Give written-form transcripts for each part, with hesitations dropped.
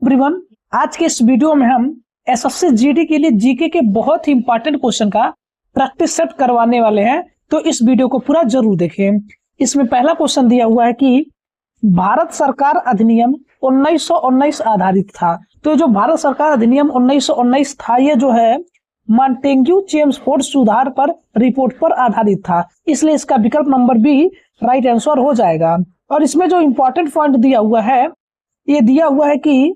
Everyone, आज के इस वीडियो में हम एसएससी जीडी के लिए जीके के बहुत ही इंपॉर्टेंट क्वेश्चन का प्रैक्टिस सेट करवाने वाले हैं। तो इस वीडियो को पूरा जरूर देखें। इसमें पहला क्वेश्चन दिया हुआ है कि भारत सरकार अधिनियम 1919 आधारित था। तो जो भारत सरकार अधिनियम 1919 था, ये जो है मॉन्टेग्यू चेम्सफोर्ड सुधार पर रिपोर्ट पर आधारित था, इसलिए इसका विकल्प नंबर बी राइट आंसर हो जाएगा। और इसमें जो इंपॉर्टेंट पॉइंट दिया हुआ है, ये दिया हुआ है कि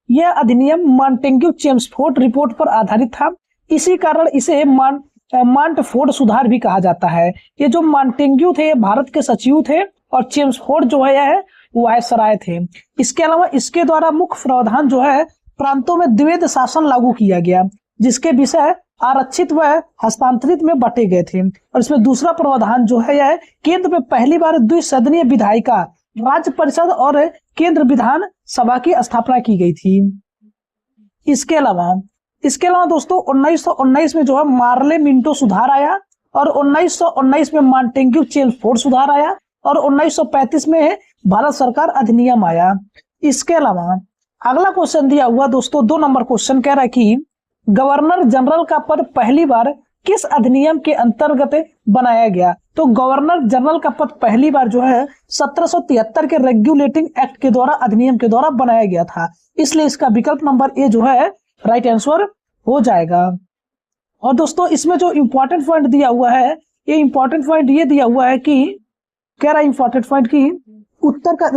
यह अधिनियम मॉन्टेग्यू चेम्सफोर्ड रिपोर्ट पर आधारित था, इसी कारण इसे मॉन्टफोर्ड सुधार भी कहा जाता है। ये जो मॉन्टेग्यू थे भारत के सचिव थे और चेम्सफोर्ड जो है यह वायसराय थे। इसके अलावा इसके द्वारा मुख्य प्रावधान जो है प्रांतों में द्वैध शासन लागू किया गया, जिसके विषय आरक्षित व हस्तांतरित में बटे गए थे। और इसमें दूसरा प्रावधान जो है यह केंद्र में पहली बार द्विसदनीय विधायिका राज्य परिषद और केंद्र विधान सभा की स्थापना की गई थी। इसके अलावा दोस्तों 1919 में जो है मार्ले मिंटो सुधार आया और 1919 में मॉन्टेग्यू चेम्सफोर्ड सुधार आया और 1935 में भारत सरकार अधिनियम आया। इसके अलावा अगला क्वेश्चन दिया हुआ दोस्तों 2 नंबर क्वेश्चन कह रहा है कि गवर्नर जनरल का पद पहली बार किस अधिनियम के अंतर्गत बनाया गया। तो गवर्नर जनरल का पद पहली बार जो है 1773 के रेगुलेटिंग एक्ट के द्वारा अधिनियम के द्वारा बनाया गया था, इसलिए इसका विकल्प नंबर ए जो है राइट आंसर हो जाएगा। और दोस्तों इसमें जो इंपॉर्टेंट पॉइंट दिया हुआ है, ये इंपॉर्टेंट पॉइंट ये दिया हुआ है कि कह रहा है इंपॉर्टेंट पॉइंट की उत्तर का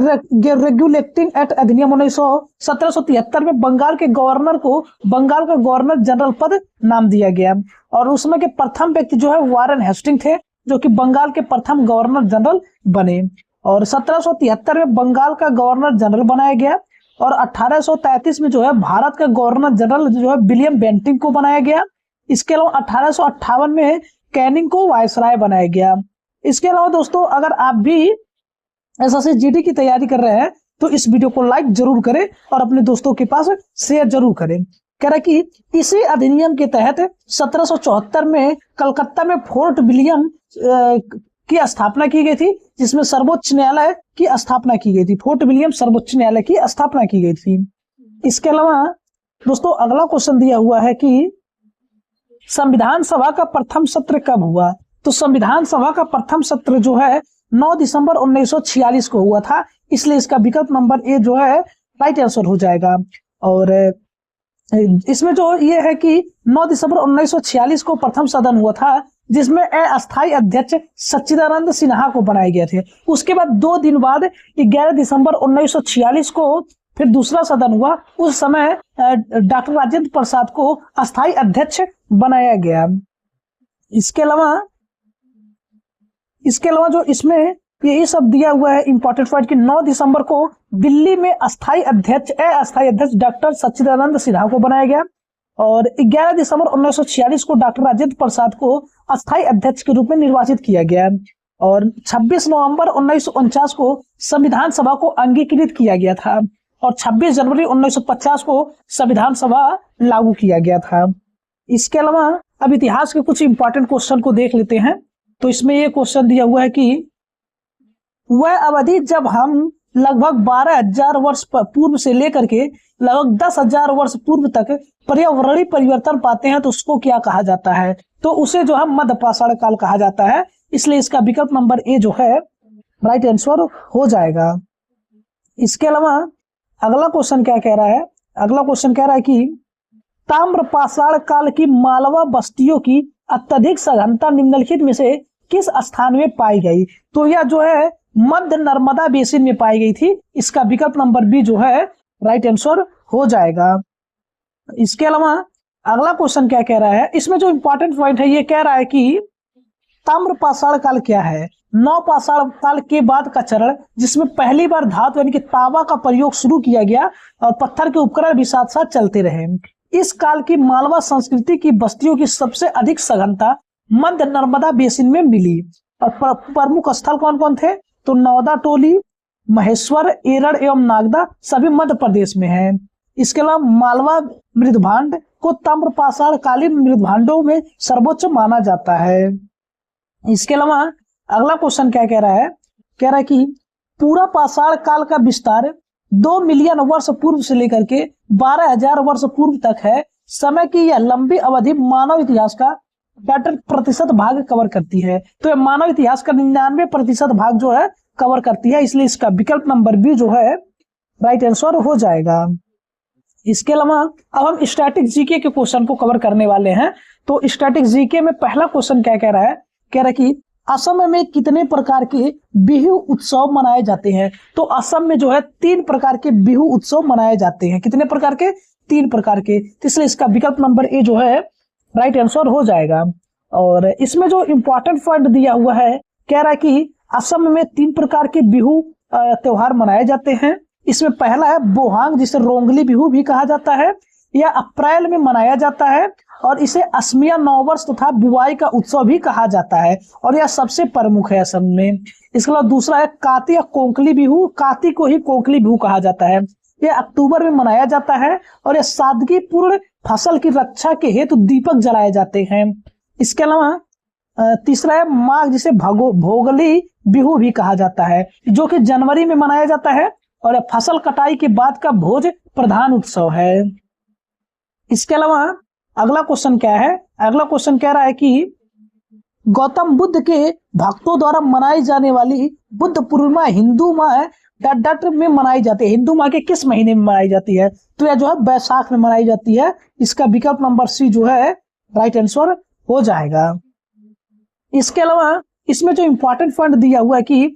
रेगुलेटिंग एक्ट अधिनियम 1773 में बंगाल के गवर्नर को बंगाल का गवर्नर जनरल पद नाम दिया गया और उसमें के प्रथम व्यक्ति जो है वारेन हेस्टिंग थे, जो कि बंगाल के प्रथम गवर्नर जनरल बने। और 1773 में बंगाल का गवर्नर जनरल बनाया गया और 1833 में जो है भारत का गवर्नर जनरल जो है विलियम बेंटिंग को बनाया गया। इसके अलावा 1858 में कैनिंग को वायसराय बनाया गया। इसके अलावा दोस्तों अगर आप भी एसएससी जीडी की तैयारी कर रहे हैं तो इस वीडियो को लाइक जरूर करें और अपने दोस्तों के पास शेयर जरूर करें। कह रहा है कि इसी अधिनियम के तहत 1774 में कलकत्ता में फोर्ट विलियम की स्थापना की गई थी, जिसमें सर्वोच्च न्यायालय की स्थापना की गई थी। फोर्ट विलियम सर्वोच्च न्यायालय की स्थापना की गई थी। इसके अलावा दोस्तों अगला क्वेश्चन दिया हुआ है कि संविधान सभा का प्रथम सत्र कब हुआ। तो संविधान सभा का प्रथम सत्र जो है 9 दिसंबर 1946 को हुआ था, इसलिए इसका विकल्प नंबर ए जो है राइट आंसर हो जाएगा। और इसमें जो ये है कि 9 दिसंबर 1946 को प्रथम सदन हुआ था, जिसमें अस्थायी अध्यक्ष सच्चिदानंद सिन्हा को बनाए गए थे। उसके बाद 2 दिन बाद 11 दिसंबर 1946 को फिर दूसरा सदन हुआ, उस समय डॉक्टर राजेंद्र प्रसाद को अस्थायी अध्यक्ष बनाया गया। इसके अलावा जो इसमें यही सब दिया हुआ है इंपॉर्टेंट पॉइंट कि 9 दिसंबर को दिल्ली में अस्थायी अध्यक्ष डॉक्टर सच्चिदानंद सिन्हा को बनाया गया और 11 दिसंबर 1946 को डॉक्टर राजेंद्र प्रसाद को अस्थायी अध्यक्ष के रूप में निर्वाचित किया गया और 26 नवंबर 1949 को संविधान सभा को अंगीकृत किया गया था और 26 जनवरी 1950 को संविधान सभा लागू किया गया था। इसके अलावा अब इतिहास के कुछ इंपॉर्टेंट क्वेश्चन को देख लेते हैं। तो इसमें ये क्वेश्चन दिया हुआ है कि वह अवधि जब हम लगभग 12,000 वर्ष पूर्व से लेकर के लगभग 10,000 वर्ष पूर्व तक पर्यावरणीय परिवर्तन पाते हैं तो उसको क्या कहा जाता है। तो उसे जो है मध्य पाषाण काल कहा जाता है, इसलिए इसका विकल्प नंबर ए जो है राइट आंसर हो जाएगा। इसके अलावा अगला क्वेश्चन क्या कह रहा है, अगला क्वेश्चन कह रहा है कि ताम्र पाषाण काल की मालवा बस्तियों की अत्यधिक सघनता निम्नलिखित में से किस स्थान में पाई गई। तो यह जो है मध्य नर्मदा बेसिन में पाई गई थी, इसका विकल्प नंबर बी जो है राइट आंसर हो जाएगा। इसके अलावा अगला क्वेश्चन क्या कह रहा है, इसमें जो इंपॉर्टेंट पॉइंट है ये कह रहा है कि ताम्र पाषाण काल क्या है। नव पाषाण काल के बाद का चरण, जिसमें पहली बार धातु यानी कि तांबा का प्रयोग शुरू किया गया और पत्थर के उपकरण भी साथ साथ चलते रहे। इस काल की मालवा संस्कृति की बस्तियों की सबसे अधिक सघनता मध्य नर्मदा बेसिन में मिली और प्रमुख स्थल कौन कौन थे। तो नौदा टोली, महेश्वर, एरड़ एवं नागदा सभी मध्य प्रदेश में है। इसके अलावा मालवा मृदभांड को ताम्र पाषाण कालीन मृदभांडों में सर्वोच्च माना जाता है। इसके अलावा अगला क्वेश्चन क्या कह रहा है, कह रहा है कि पूरा पाषाण काल का विस्तार 2 मिलियन वर्ष पूर्व से लेकर के 12,000 वर्ष पूर्व तक है। समय की यह लंबी अवधि मानव इतिहास का 68% भाग कवर करती है। तो यह मानव इतिहास का 99% भाग जो है कवर करती है, इसलिए इसका विकल्प नंबर बी जो है राइट आंसर हो जाएगा। इसके अलावा अब हम स्टैटिक जीके के क्वेश्चन को कवर करने वाले हैं। तो स्टैटिक जीके में पहला क्वेश्चन क्या कह रहा है, कह रहा है कि असम में कितने प्रकार के बिहू उत्सव मनाए जाते हैं। तो असम में जो है 3 प्रकार के बिहू उत्सव मनाए जाते हैं। कितने प्रकार के? 3 प्रकार के। इसलिए इसका विकल्प नंबर ए जो है राइट आंसर हो जाएगा। और इसमें जो इंपॉर्टेंट पॉइंट दिया हुआ है, कह रहा है कि असम में 3 प्रकार के बिहू त्योहार मनाए जाते हैं। इसमें पहला है बोहांग, जिसे रोंगली बिहू भी कहा जाता है, यह अप्रैल में मनाया जाता है और इसे असमिया नववर्ष तथा बुआई का उत्सव भी कहा जाता है और यह सबसे प्रमुख है असम में। इसके अलावा दूसरा है काती या कोंकली बिहू, काती को ही कोंकली बिहू कहा जाता है, यह अक्टूबर में मनाया जाता है और यह सादगीपूर्ण फसल की रक्षा के हेतु दीपक जलाए जाते हैं। इसके अलावा तीसरा है माघ, जिसे भोगली बिहू भी कहा जाता है, जो कि जनवरी में मनाया जाता है और फसल कटाई के बाद का भोज प्रधान उत्सव है। इसके अलावा अगला क्वेश्चन क्या है, अगला क्वेश्चन कह रहा है कि गौतम बुद्ध के भक्तों द्वारा मनाई जाने वाली बुद्ध पूर्णिमा हिंदू माह डट में मनाई जाती है। हिंदू माह के किस महीने में मनाई जाती है? तो यह जो है बैसाख में मनाई जाती है। इसका विकल्प नंबर सी जो है राइट आंसर हो जाएगा। इसके अलावा इसमें जो इंपॉर्टेंट पॉइंट दिया हुआ है कि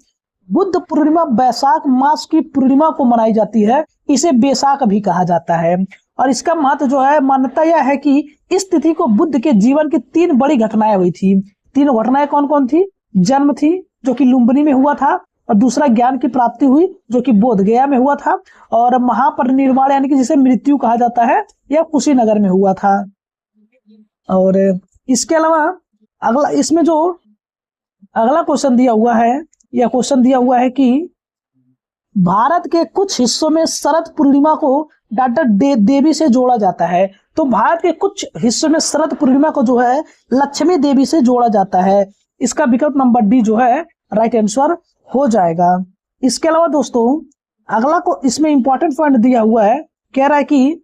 बुद्ध पूर्णिमा बैसाख मास की पूर्णिमा को मनाई जाती है, इसे बैसाख भी कहा जाता है। और इसका महत्व जो है, मान्यता यह है कि इस तिथि को बुद्ध के जीवन की 3 बड़ी घटनाएं हुई थी। 3 घटनाएं कौन कौन थी? जन्म थी, जो कि लुम्बिनी में हुआ था, और दूसरा ज्ञान की प्राप्ति हुई, जो कि बोध गया में हुआ था, और महापरिनिर्वाण यानी कि जिसे मृत्यु कहा जाता है, यह कुशीनगर में हुआ था। और इसके अलावा अगला इसमें जो अगला क्वेश्चन दिया हुआ है, यह क्वेश्चन दिया हुआ है कि भारत के कुछ हिस्सों में शरद पूर्णिमा को डॉक्टर देवी से जोड़ा जाता है। तो भारत के कुछ हिस्सों में शरद पूर्णिमा को जो है लक्ष्मी देवी से जोड़ा जाता है। इसका विकल्प नंबर डी जो है राइट आंसर हो जाएगा। इसके अलावा दोस्तों अगला को इसमें इंपॉर्टेंट पॉइंट दिया हुआ है, कह रहा है कि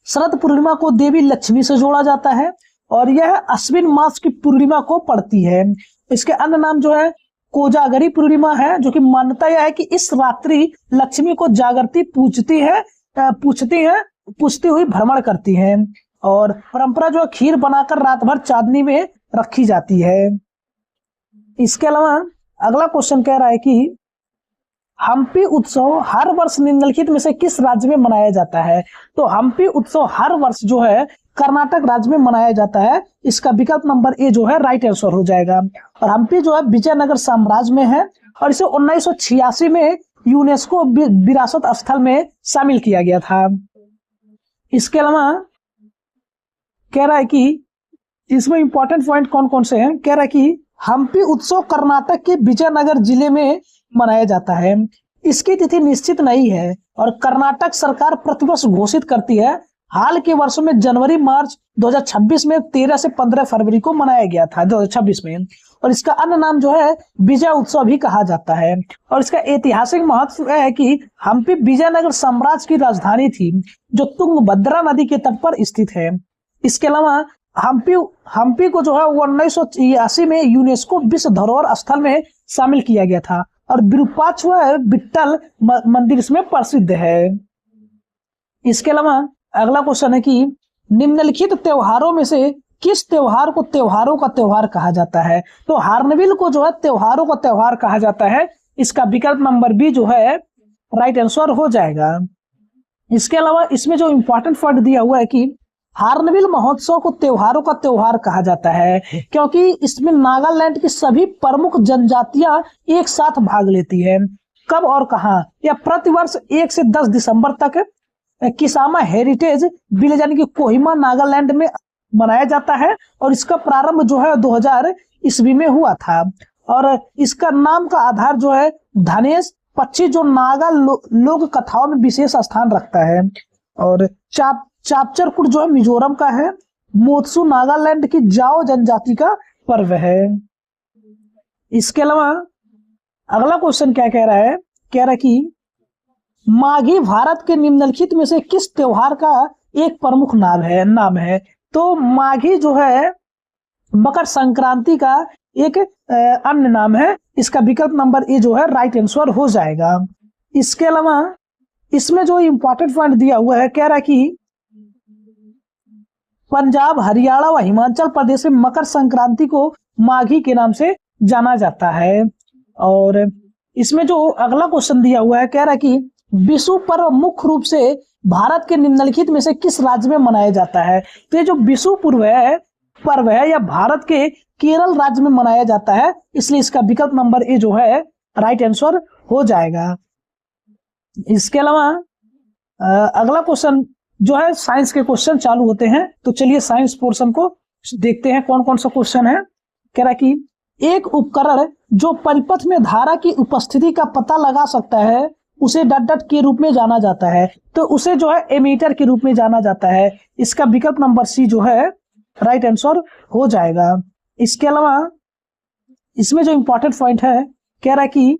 शरद पूर्णिमा को देवी लक्ष्मी से जोड़ा जाता है और यह अश्विन मास की पूर्णिमा को पड़ती है। इसके अन्य नाम जो है कोजागरी पूर्णिमा है, जो कि मान्यता यह है कि इस रात्रि लक्ष्मी को जागृति पूछती हुई भ्रमण करती है और परंपरा जो है खीर बनाकर रात भर चांदनी में रखी जाती है। इसके अलावा अगला क्वेश्चन कह रहा है कि हम्पी उत्सव हर वर्ष निम्नलिखित में से किस राज्य में मनाया जाता है? तो हम्पी उत्सव हर वर्ष जो है कर्नाटक राज्य में मनाया जाता है। इसका विकल्प नंबर ए जो है राइट आंसर हो जाएगा। और हम्पी जो है विजयनगर साम्राज्य में है और इसे 1986 में यूनेस्को विरासत स्थल में शामिल किया गया था। इसके अलावा कह रहा है कि इसमें इंपॉर्टेंट पॉइंट कौन कौन से हैं, कह रहा है कि हम्पी उत्सव कर्नाटक के विजयनगर जिले में मनाया जाता है। इसकी तिथि निश्चित नहीं है और कर्नाटक सरकार प्रतिवर्ष घोषित करती है। हाल के वर्षों में जनवरी मार्च 2026 में 13 से 15 फरवरी को मनाया गया था 2026 में। और इसका अन्य नाम जो है विजय उत्सव भी कहा जाता है। और इसका ऐतिहासिक महत्व है कि हम्पी विजयनगर साम्राज्य की राजधानी थी, जो तुंगभद्रा नदी के तट पर स्थित है। इसके अलावा हम्पी को जो है 1983 में यूनेस्को विश्व धरोहर स्थल में शामिल किया गया था और विरूपाक्ष विट्ठल मंदिर इसमें प्रसिद्ध है। इसके अलावा अगला क्वेश्चन है कि निम्नलिखित त्योहारों में से किस त्योहार को त्योहारों का त्योहार कहा जाता है? तो हार्नबिल को जो है त्योहारों का त्योहार कहा जाता है। इसका विकल्प नंबर बी जो है राइट आंसर हो जाएगा। इसके अलावा इसमें जो इंपॉर्टेंट पॉइंट दिया हुआ है कि हार्नबिल महोत्सव को त्योहारों का त्योहार कहा जाता है क्योंकि इसमें नागालैंड की सभी प्रमुख जनजातियां एक साथ भाग लेती है। कब और कहां? यह प्रतिवर्ष 1 से 10 दिसंबर तक किसामा हेरिटेज विलेज यानी कि कोहिमा नागालैंड में मनाया जाता है और इसका प्रारंभ जो है 2000 ईस्वी में हुआ था। और इसका नाम का आधार जो है धनेश पक्षी जो नागा लोक कथाओं में विशेष स्थान रखता है। और चापचरकुट जो है मिजोरम का है। मोत्सु नागालैंड की जाओ जनजाति का पर्व है। इसके अलावा अगला क्वेश्चन क्या कह रहा है, कह रहा है कि माघी भारत के निम्नलिखित में से किस त्योहार का एक प्रमुख नाम है। तो माघी जो है मकर संक्रांति का एक अन्य नाम है। इसका विकल्प नंबर ए जो है राइट आंसर हो जाएगा। इसके अलावा इसमें जो इंपॉर्टेंट पॉइंट दिया हुआ है, कह रहा है कि पंजाब, हरियाणा व हिमाचल प्रदेश में मकर संक्रांति को माघी के नाम से जाना जाता है। और इसमें जो अगला क्वेश्चन दिया हुआ है, कह रहा है कि विषु पर्व मुख्य रूप से भारत के निम्नलिखित में से किस राज्य में मनाया जाता है। तो ये जो विषु पर्व है या भारत के केरल राज्य में मनाया जाता है, इसलिए इसका विकल्प नंबर ए जो है राइट आंसर हो जाएगा। इसके अलावा अगला क्वेश्चन जो है साइंस के क्वेश्चन चालू होते हैं। तो चलिए साइंस पोर्शन को देखते हैं कौन कौन सा क्वेश्चन है। कह रहा है कि एक उपकरण जो परिपथ में धारा की उपस्थिति का पता लगा सकता है उसे डट के रूप में जाना जाता है। तो उसे जो है एमीटर के रूप में जाना जाता है। इसका विकल्प नंबर सी जो है राइट आंसर हो जाएगा। इसके अलावा इसमें जो इंपॉर्टेंट पॉइंट है, कह रहा है कि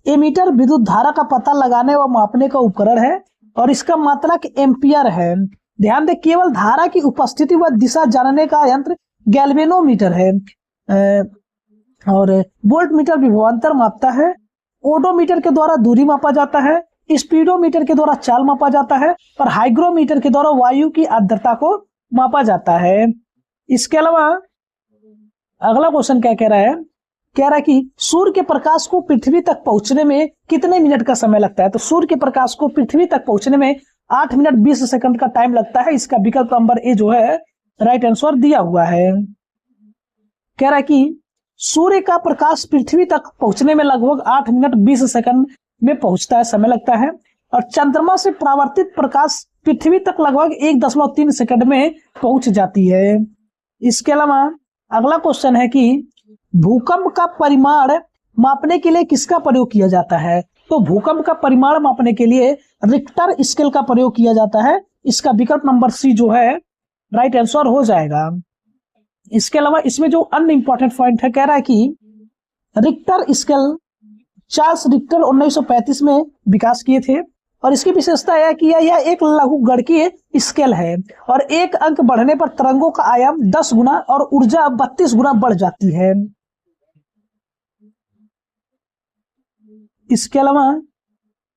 एमीटर विद्युत धारा का पता लगाने व मापने का उपकरण है और इसका मात्रक एम्पियर है। ध्यान दें, केवल धारा की उपस्थिति व दिशा जानने का यंत्र गैल्वेनोमीटर है। और वोल्टमीटर विभवांतर मापता है। ओडोमीटर के द्वारा दूरी मापा जाता है। स्पीडोमीटर के द्वारा चाल मापा जाता है और हाइग्रोमीटर के द्वारा वायु की आर्द्रता को मापा जाता है। इसके अलावा अगला क्वेश्चन क्या कह रहा है, कह रहा है कि सूर्य के प्रकाश को पृथ्वी तक पहुंचने में कितने मिनट का समय लगता है। तो सूर्य के प्रकाश को पृथ्वी तक पहुंचने में 8 मिनट 20 सेकंड का टाइम लगता है। इसका विकल्प नंबर ए जो है राइट आंसर दिया हुआ है। कह रहा है कि सूर्य का प्रकाश पृथ्वी तक पहुंचने में लगभग 8 मिनट 20 सेकंड में पहुंचता है, समय लगता है। और चंद्रमा से परावर्तित प्रकाश पृथ्वी तक लगभग 1.3 सेकंड में पहुंच जाती है। इसके अलावा अगला क्वेश्चन है कि भूकंप का परिमाण मापने के लिए किसका प्रयोग किया जाता है। तो भूकंप का परिमाण मापने के लिए रिक्टर स्केल का प्रयोग किया जाता है। इसका विकल्प नंबर सी जो है राइट आंसर हो जाएगा। इसके अलावा इसमें जो अन्य इंपॉर्टेंट पॉइंट है, कह रहा है कि रिक्टर स्केल चार्ल्स रिक्टर 1935 में विकास किए थे और इसकी विशेषता है कि यह एक लघुगणकीय स्केल है और एक अंक बढ़ने पर तरंगों का आयाम 10 गुना और ऊर्जा 32 गुना बढ़ जाती है। इसके अलावा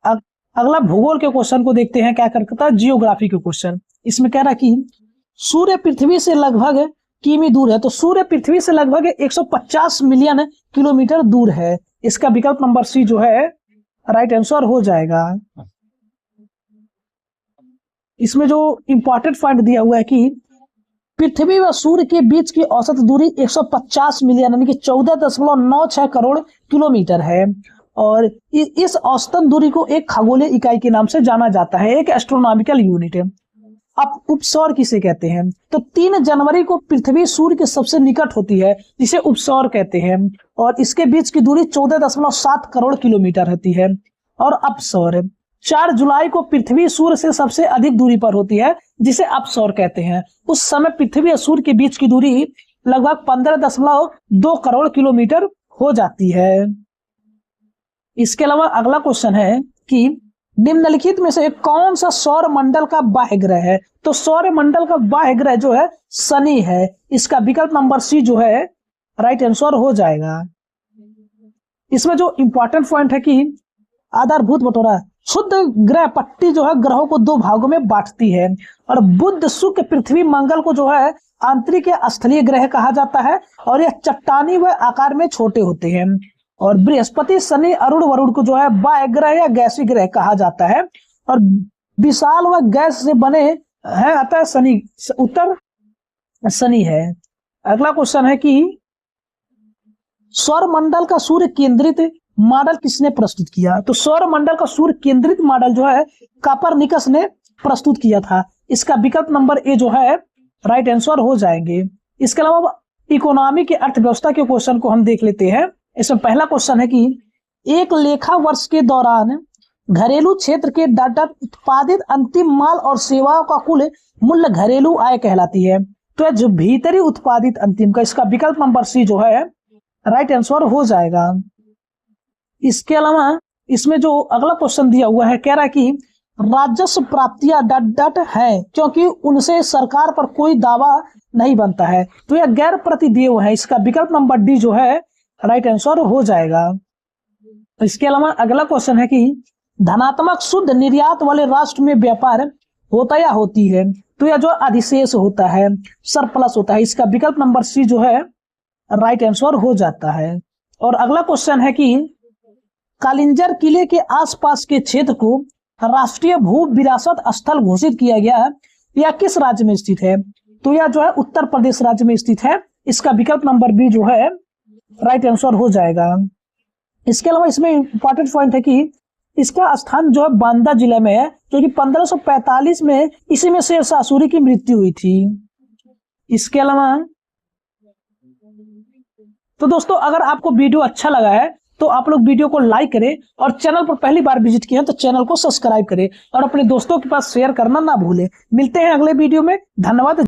अगला भूगोल के क्वेश्चन को देखते हैं, क्या करता है जियोग्राफी के क्वेश्चन। इसमें कह रहा है कि सूर्य पृथ्वी से लगभग किमी दूर है। तो सूर्य पृथ्वी से लगभग 150 मिलियन किलोमीटर दूर है। इसका विकल्प नंबर सी जो है राइट आंसर हो जाएगा। इसमें जो इंपॉर्टेंट पॉइंट दिया हुआ है कि पृथ्वी व सूर्य के बीच की औसत दूरी 150 मिलियन यानी कि 14.96 करोड़ किलोमीटर है और इस औसतन दूरी को एक खगोलीय इकाई के नाम से जाना जाता है, एक एस्ट्रोनॉमिकल यूनिट है। अब उपसौर किसे कहते हैं। तो 3 जनवरी को पृथ्वी सूर्य के सबसे निकट होती है, जिसे उपसौर कहते हैं और इसके बीच की दूरी 14.7 करोड़ किलोमीटर रहती है। और अपसौर 4 जुलाई को पृथ्वी सूर्य से सबसे अधिक दूरी पर होती है, जिसे अपसौर कहते हैं। उस समय पृथ्वी और सूर्य के बीच की दूरी लगभग 15.2 करोड़ किलोमीटर हो जाती है। इसके अलावा अगला क्वेश्चन है कि निम्नलिखित में से कौन सा सौर मंडल का बाह्य ग्रह है। तो सौर मंडल का बाह्य ग्रह जो है शनि है। इसका विकल्प नंबर सी जो है राइट आंसर हो जाएगा। इसमें जो इंपॉर्टेंट पॉइंट है कि आधारभूत बटोरा शुद्ध ग्रह पट्टी जो है ग्रहों को 2 भागों में बांटती है और बुध, शुक्र, पृथ्वी, मंगल को जो है आंतरिक या स्थलीय ग्रह कहा जाता है और यह चट्टानी व आकार में छोटे होते हैं। और बृहस्पति, शनि, अरुण, वरुण को जो है बाह्य ग्रह या गैसीय ग्रह कहा जाता है और विशाल व गैस से बने हैं, अतः शनि उत्तर शनि है। अगला क्वेश्चन है कि सौर मंडल का सूर्य केंद्रित मॉडल किसने प्रस्तुत किया। तो सौर मंडल का सूर्य केंद्रित मॉडल जो है कोपरनिकस ने प्रस्तुत किया था। इसका विकल्प नंबर ए जो है राइट आंसर हो जाएंगे। इसके अलावा इकोनॉमी के अर्थव्यवस्था के क्वेश्चन को हम देख लेते हैं। इसमें पहला क्वेश्चन है कि एक लेखा वर्ष के दौरान घरेलू क्षेत्र के डाटा उत्पादित अंतिम माल और सेवाओं का कुल मूल्य घरेलू आय कहलाती है। तो जो भीतरी उत्पादित अंतिम का, इसका विकल्प नंबर सी जो है राइट आंसर हो जाएगा। इसके अलावा इसमें जो अगला क्वेश्चन दिया हुआ है, कह रहा है कि राजस्व प्राप्तियां डट डट है क्योंकि उनसे सरकार पर कोई दावा नहीं बनता है। तो यह गैर प्रतिदेय है। इसका विकल्प नंबर डी जो है राइट आंसर हो जाएगा। इसके अलावा अगला क्वेश्चन है कि धनात्मक शुद्ध निर्यात वाले राष्ट्र में व्यापार होता या होती है। तो यह जो अधिशेष होता है, सरप्लस होता है। इसका विकल्प नंबर सी जो है राइट आंसर हो जाता है। और अगला क्वेश्चन है कि कालिंजर किले के आसपास के क्षेत्र को राष्ट्रीय भू विरासत स्थल घोषित किया गया, यह किस राज्य में स्थित है। तो यह जो है उत्तर प्रदेश राज्य में स्थित है। इसका विकल्प नंबर बी जो है राइट आंसर हो जाएगा। इसके अलावा इसमें इंपॉर्टेंट पॉइंट है कि इसका स्थान जो है बांदा जिले में है, जो कि 1545 में इसी में शेरशाह सूरी की मृत्यु हुई थी। इसके अलावा तो दोस्तों अगर आपको वीडियो अच्छा लगा है तो आप लोग वीडियो को लाइक करें और चैनल पर पहली बार विजिट किए हैं तो चैनल को सब्सक्राइब करें और अपने दोस्तों के पास शेयर करना ना भूलें। मिलते हैं अगले वीडियो में। धन्यवाद।